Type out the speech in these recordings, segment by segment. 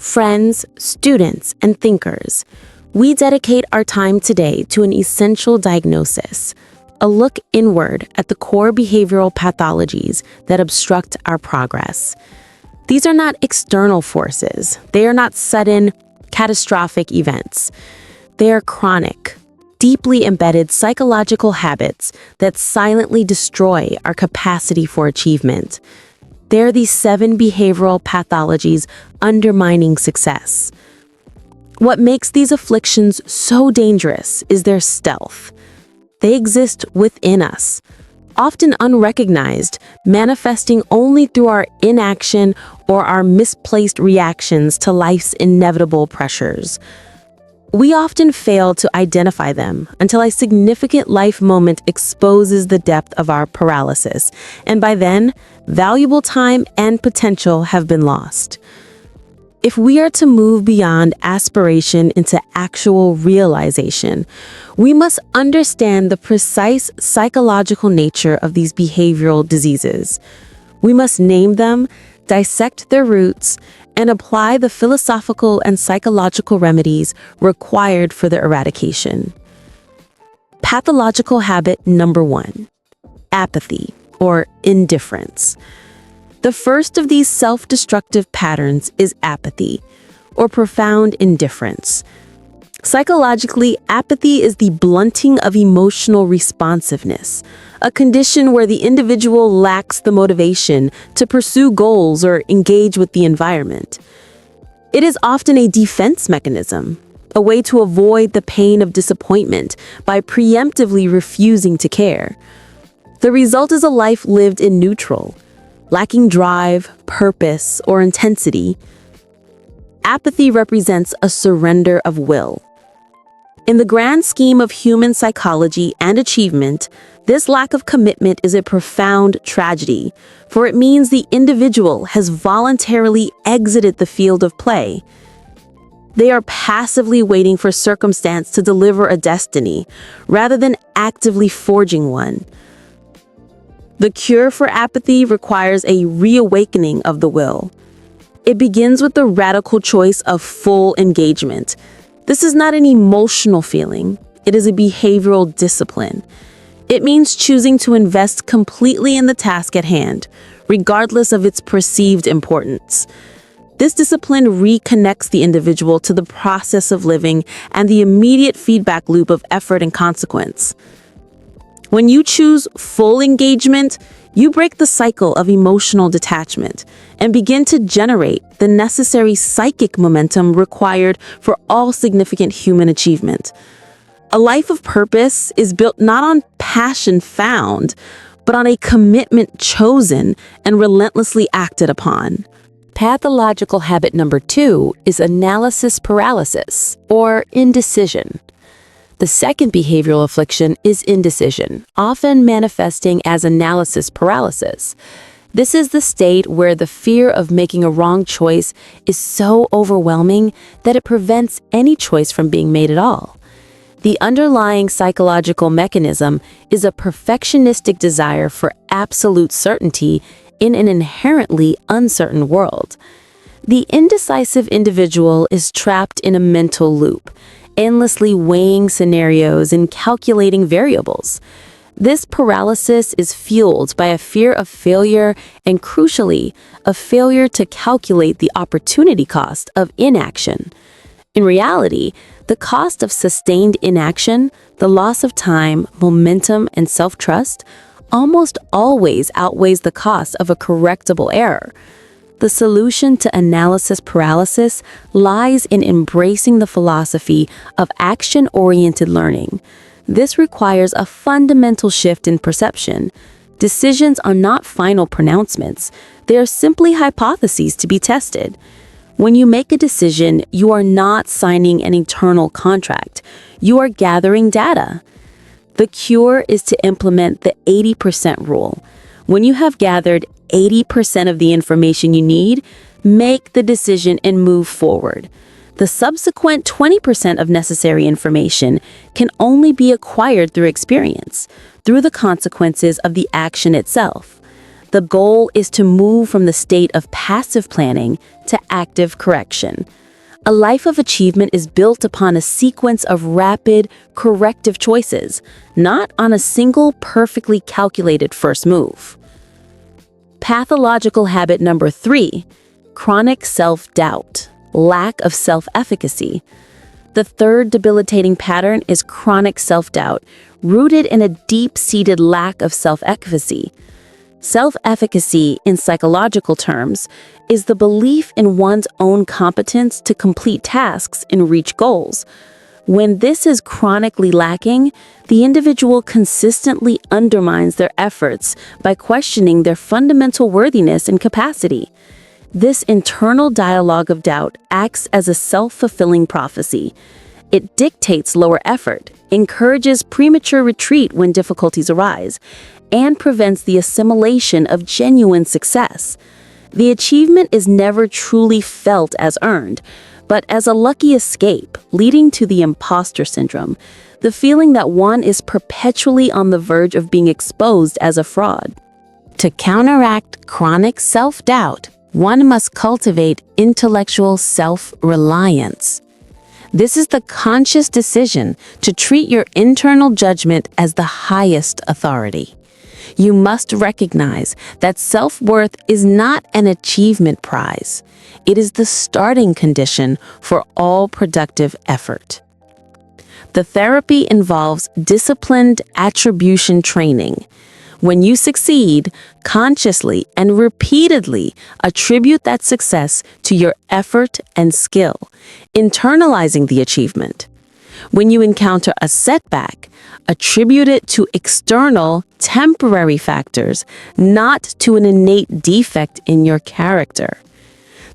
friends, students, and thinkers, we dedicate our time today to an essential diagnosis, a look inward at the core behavioral pathologies that obstruct our progress. These are not external forces. They are not sudden, catastrophic events. They are chronic, deeply embedded psychological habits that silently destroy our capacity for achievement. They're these 7 behavioral pathologies undermining success. What makes these afflictions so dangerous is their stealth. They exist within us, often unrecognized, manifesting only through our inaction or our misplaced reactions to life's inevitable pressures. We often fail to identify them until a significant life moment exposes the depth of our paralysis, and by then, valuable time and potential have been lost. If we are to move beyond aspiration into actual realization, we must understand the precise psychological nature of these behavioral diseases. We must name them, dissect their roots, and apply the philosophical and psychological remedies required for their eradication. Pathological habit number 1: apathy or indifference. The first of these self-destructive patterns is apathy, or profound indifference. Psychologically, apathy is the blunting of emotional responsiveness, a condition where the individual lacks the motivation to pursue goals or engage with the environment. It is often a defense mechanism, a way to avoid the pain of disappointment by preemptively refusing to care. The result is a life lived in neutral, lacking drive, purpose, or intensity. Apathy represents a surrender of will. In the grand scheme of human psychology and achievement, this lack of commitment is a profound tragedy, for it means the individual has voluntarily exited the field of play. They are passively waiting for circumstance to deliver a destiny, rather than actively forging one. The cure for apathy requires a reawakening of the will. It begins with the radical choice of full engagement. This is not an emotional feeling. It is a behavioral discipline. It means choosing to invest completely in the task at hand, regardless of its perceived importance. This discipline reconnects the individual to the process of living and the immediate feedback loop of effort and consequence. When you choose full engagement, you break the cycle of emotional detachment and begin to generate the necessary psychic momentum required for all significant human achievement. A life of purpose is built not on passion found, but on a commitment chosen and relentlessly acted upon. Pathological habit number 2 is analysis paralysis, or indecision. The second behavioral affliction is indecision, often manifesting as analysis paralysis. This is the state where the fear of making a wrong choice is so overwhelming that it prevents any choice from being made at all. The underlying psychological mechanism is a perfectionistic desire for absolute certainty in an inherently uncertain world. The indecisive individual is trapped in a mental loop, endlessly weighing scenarios and calculating variables. This paralysis is fueled by a fear of failure and, crucially, a failure to calculate the opportunity cost of inaction. In reality, the cost of sustained inaction, the loss of time, momentum, and self-trust, almost always outweighs the cost of a correctable error. The solution to analysis paralysis lies in embracing the philosophy of action-oriented learning. This requires a fundamental shift in perception. Decisions are not final pronouncements. They are simply hypotheses to be tested. When you make a decision, you are not signing an eternal contract. You are gathering data. The cure is to implement the 80% rule. When you have gathered 80% of the information you need, make the decision and move forward. The subsequent 20% of necessary information can only be acquired through experience, through the consequences of the action itself. The goal is to move from the state of passive planning to active correction. A life of achievement is built upon a sequence of rapid, corrective choices, not on a single perfectly calculated first move. Pathological habit number 3, chronic self-doubt, lack of self-efficacy. The third debilitating pattern is chronic self-doubt, rooted in a deep-seated lack of self-efficacy. Self-efficacy, in psychological terms, is the belief in one's own competence to complete tasks and reach goals. When this is chronically lacking, the individual consistently undermines their efforts by questioning their fundamental worthiness and capacity. This internal dialogue of doubt acts as a self-fulfilling prophecy. It dictates lower effort, encourages premature retreat when difficulties arise, and prevents the assimilation of genuine success. The achievement is never truly felt as earned, but as a lucky escape, leading to the imposter syndrome, the feeling that one is perpetually on the verge of being exposed as a fraud. To counteract chronic self-doubt, one must cultivate intellectual self-reliance. This is the conscious decision to treat your internal judgment as the highest authority. You must recognize that self-worth is not an achievement prize. It is the starting condition for all productive effort. The therapy involves disciplined attribution training. When you succeed, consciously and repeatedly attribute that success to your effort and skill, internalizing the achievement. When you encounter a setback, attribute it to external, temporary factors, not to an innate defect in your character.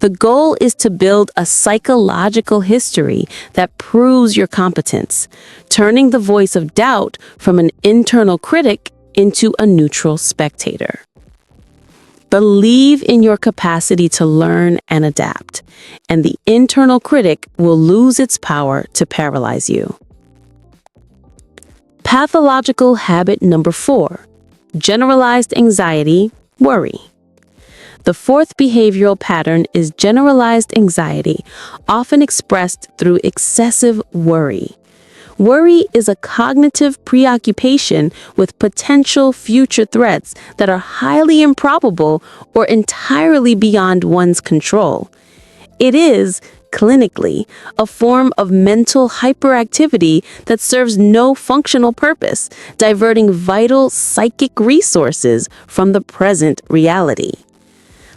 The goal is to build a psychological history that proves your competence, turning the voice of doubt from an internal critic into a neutral spectator. Believe in your capacity to learn and adapt, and the internal critic will lose its power to paralyze you. Pathological habit number 4, generalized anxiety, worry. The fourth behavioral pattern is generalized anxiety, often expressed through excessive worry. Worry is a cognitive preoccupation with potential future threats that are highly improbable or entirely beyond one's control. It is, clinically, a form of mental hyperactivity that serves no functional purpose, diverting vital psychic resources from the present reality.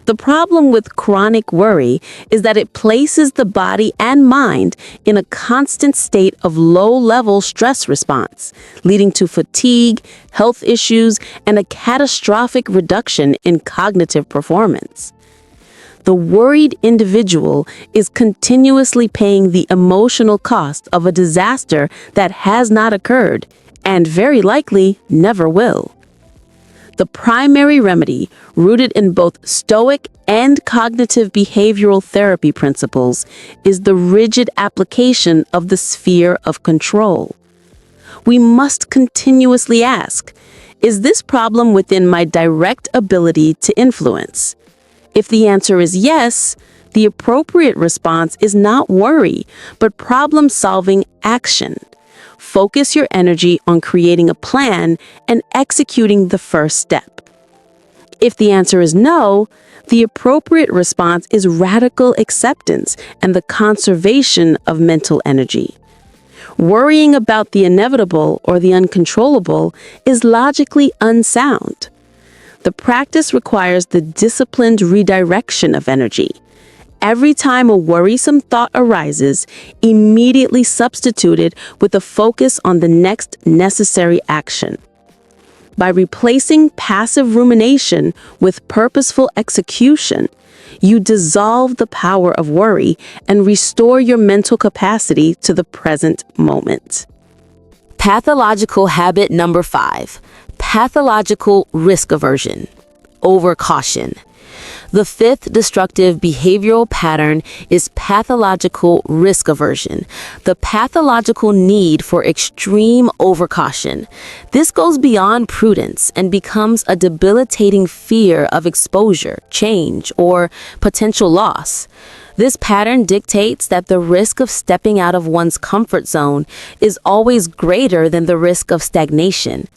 The problem with chronic worry is that it places the body and mind in a constant state of low-level stress response, leading to fatigue, health issues, and a catastrophic reduction in cognitive performance. The worried individual is continuously paying the emotional cost of a disaster that has not occurred, and very likely never will. The primary remedy, rooted in both Stoic and cognitive behavioral therapy principles, is the rigid application of the sphere of control. We must continuously ask, is this problem within my direct ability to influence? If the answer is yes, the appropriate response is not worry, but problem-solving action. Focus your energy on creating a plan and executing the first step. If the answer is no, the appropriate response is radical acceptance and the conservation of mental energy. Worrying about the inevitable or the uncontrollable is logically unsound. The practice requires the disciplined redirection of energy. Every time a worrisome thought arises, immediately substitute it with a focus on the next necessary action. By replacing passive rumination with purposeful execution, you dissolve the power of worry and restore your mental capacity to the present moment. Pathological habit number 5, pathological risk aversion, overcaution. The fifth destructive behavioral pattern is pathological risk aversion, the pathological need for extreme overcaution. This goes beyond prudence and becomes a debilitating fear of exposure, change, or potential loss. This pattern dictates that the risk of stepping out of one's comfort zone is always greater than the risk of stagnation.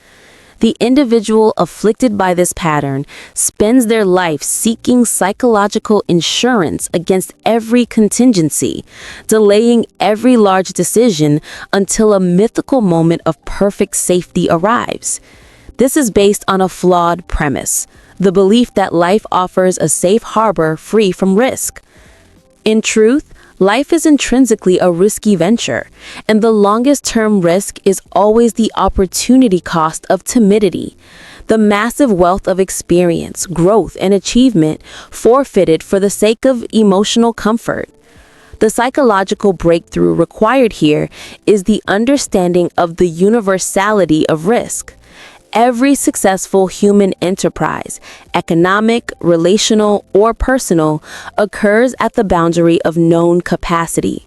The individual afflicted by this pattern spends their life seeking psychological insurance against every contingency, delaying every large decision until a mythical moment of perfect safety arrives. This is based on a flawed premise, the belief that life offers a safe harbor free from risk. In truth, life is intrinsically a risky venture, and the longest-term risk is always the opportunity cost of timidity, the massive wealth of experience, growth, and achievement forfeited for the sake of emotional comfort. The psychological breakthrough required here is the understanding of the universality of risk. Every successful human enterprise, economic, relational, or personal, occurs at the boundary of known capacity.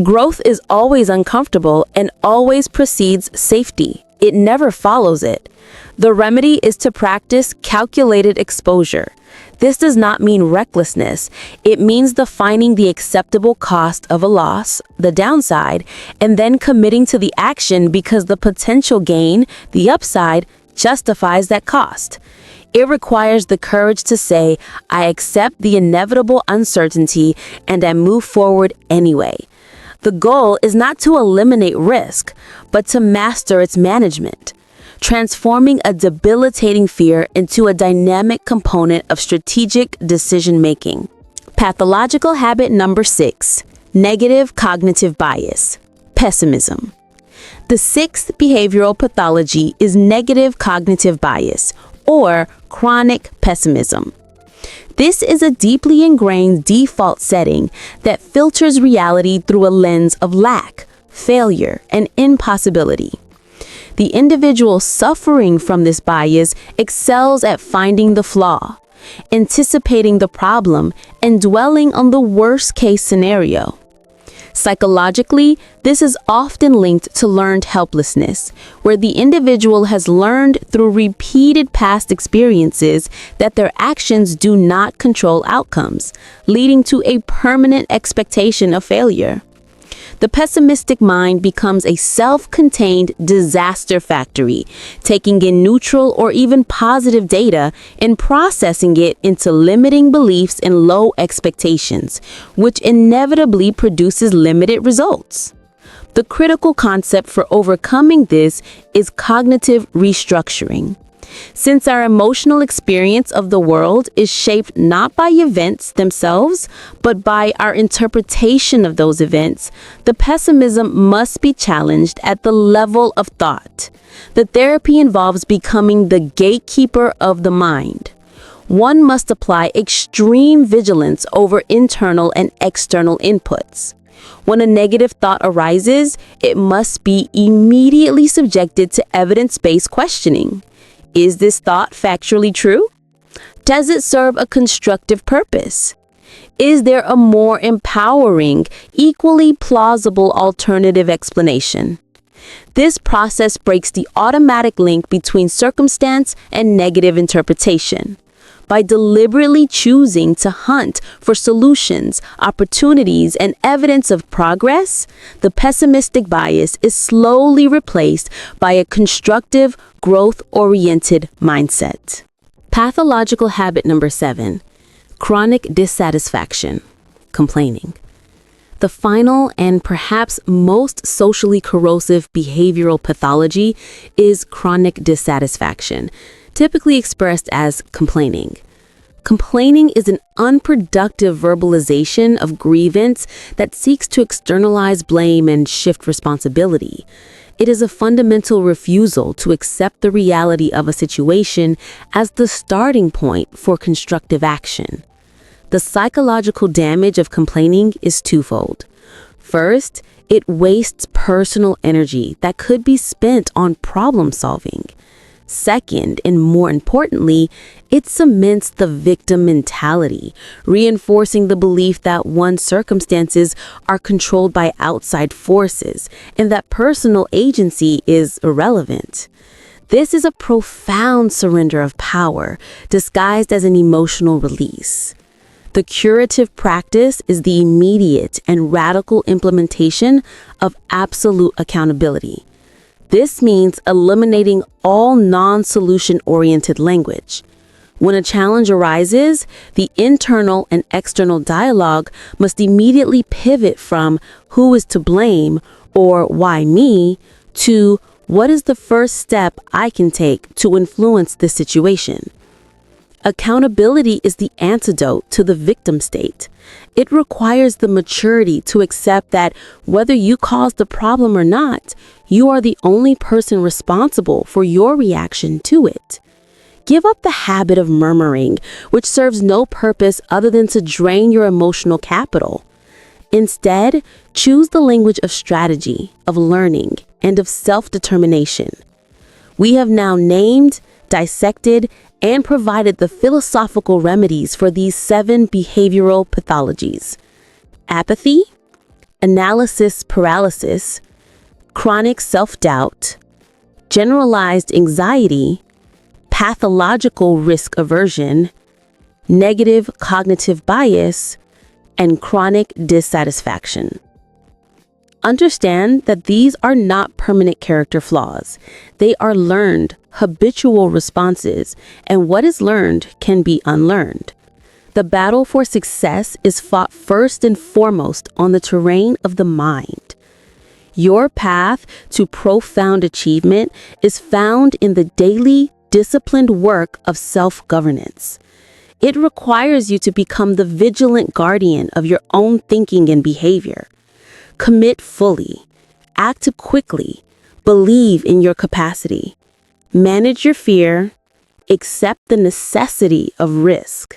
Growth is always uncomfortable and always precedes safety. It never follows it. The remedy is to practice calculated exposure. This does not mean recklessness. It means defining the acceptable cost of a loss, the downside, and then committing to the action because the potential gain, the upside, justifies that cost. It requires the courage to say, I accept the inevitable uncertainty and I move forward anyway. The goal is not to eliminate risk, but to master its management, transforming a debilitating fear into a dynamic component of strategic decision-making. Pathological habit number 6, negative cognitive bias, pessimism. The sixth behavioral pathology is negative cognitive bias, or chronic pessimism. This is a deeply ingrained default setting that filters reality through a lens of lack, failure, and impossibility. The individual suffering from this bias excels at finding the flaw, anticipating the problem, and dwelling on the worst-case scenario. Psychologically, this is often linked to learned helplessness, where the individual has learned through repeated past experiences that their actions do not control outcomes, leading to a permanent expectation of failure. The pessimistic mind becomes a self-contained disaster factory, taking in neutral or even positive data and processing it into limiting beliefs and low expectations, which inevitably produces limited results. The critical concept for overcoming this is cognitive restructuring. Since our emotional experience of the world is shaped not by events themselves, but by our interpretation of those events, the pessimism must be challenged at the level of thought. The therapy involves becoming the gatekeeper of the mind. One must apply extreme vigilance over internal and external inputs. When a negative thought arises, it must be immediately subjected to evidence-based questioning. Is this thought factually true? Does it serve a constructive purpose? Is there a more empowering, equally plausible alternative explanation? This process breaks the automatic link between circumstance and negative interpretation. By deliberately choosing to hunt for solutions, opportunities, and evidence of progress, the pessimistic bias is slowly replaced by a constructive, growth-oriented mindset. Pathological habit number 7, chronic dissatisfaction, complaining. The final and perhaps most socially corrosive behavioral pathology is chronic dissatisfaction, typically expressed as complaining. Complaining is an unproductive verbalization of grievance that seeks to externalize blame and shift responsibility. It is a fundamental refusal to accept the reality of a situation as the starting point for constructive action. The psychological damage of complaining is twofold. First, it wastes personal energy that could be spent on problem solving. Second, and more importantly, it cements the victim mentality, reinforcing the belief that one's circumstances are controlled by outside forces and that personal agency is irrelevant. This is a profound surrender of power, disguised as an emotional release. The curative practice is the immediate and radical implementation of absolute accountability. This means eliminating all non-solution-oriented language. When a challenge arises, the internal and external dialogue must immediately pivot from who is to blame or why me to what is the first step I can take to influence this situation. Accountability is the antidote to the victim state. It requires the maturity to accept that whether you caused the problem or not, you are the only person responsible for your reaction to it. Give up the habit of murmuring, which serves no purpose other than to drain your emotional capital. Instead, choose the language of strategy, of learning, and of self-determination. We have now named, dissected, and provided the philosophical remedies for these 7 behavioral pathologies: apathy, analysis paralysis, chronic self-doubt, generalized anxiety, pathological risk aversion, negative cognitive bias, and chronic dissatisfaction. Understand that these are not permanent character flaws. They are learned, habitual responses, and what is learned can be unlearned. The battle for success is fought first and foremost on the terrain of the mind. Your path to profound achievement is found in the daily, disciplined work of self-governance. It requires you to become the vigilant guardian of your own thinking and behavior. Commit fully, act quickly, believe in your capacity, manage your fear, accept the necessity of risk,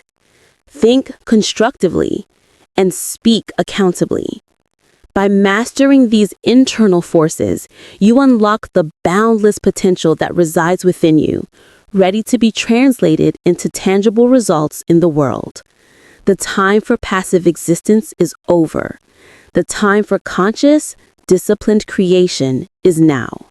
think constructively, and speak accountably. By mastering these internal forces, you unlock the boundless potential that resides within you, ready to be translated into tangible results in the world. The time for passive existence is over. The time for conscious, disciplined creation is now.